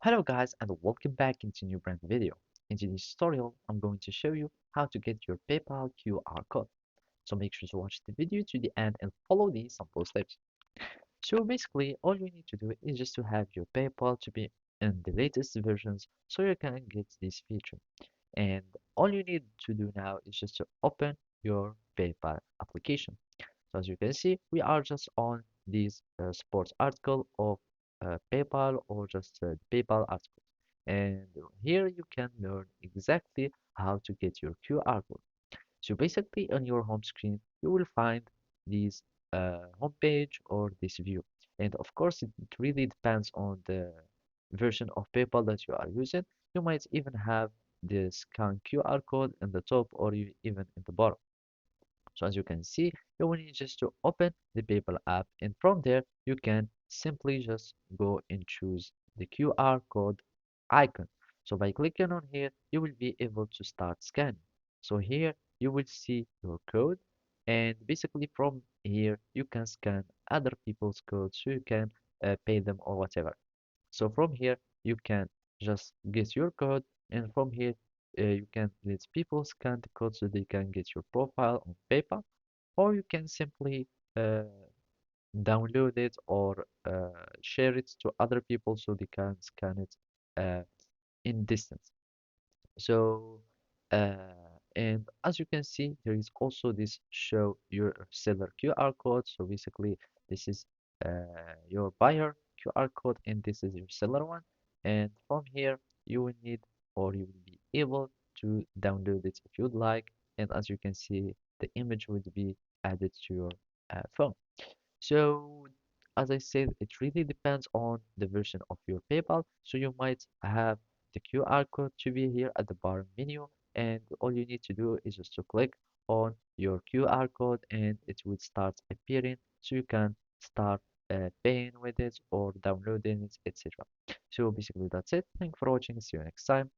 Hello guys and welcome back into new brand video. In today's tutorial, I'm going to show you how to get your PayPal QR code. So make sure to watch the video to the end and follow these simple steps. So basically, all you need to do is just to have your PayPal to be in the latest versions so you can get this feature. And all you need to do now is just to open your PayPal application. So as you can see, we are just on this sports article of PayPal or just PayPal article. And here you can learn exactly how to get your QR code. So basically on your home screen, you will find this home page or this view. And of course, it really depends on the version of PayPal that you are using. You might even have the scan QR code in the top or even in the bottom. So as you can see, you will need just to open the PayPal app and from there you can simply just go and choose the QR code icon. So by clicking on here, you will be able to start scanning. So here you will see your code and basically from here you can scan other people's codes so you can pay them or whatever. So from here, you can just get your code, and from here, you can let people scan the code so they can get your profile on PayPal, or you can simply uh, download it or share it to other people so they can scan it uh, in distance. So, and as you can see, there is also this show your seller QR code. So basically, this is your buyer QR code, and this is your seller one. And from here, you will need or you will be able to download it if you'd like. And as you can see, the image would be added to your phone. So, as I said, it really depends on the version of your PayPal. So you might have the QR code to be here at the bottom menu, and all you need to do is just to click on your QR code, and it will start appearing. So you can start paying with it or downloading it, etc. So basically, that's it. Thank you for watching. See you next time.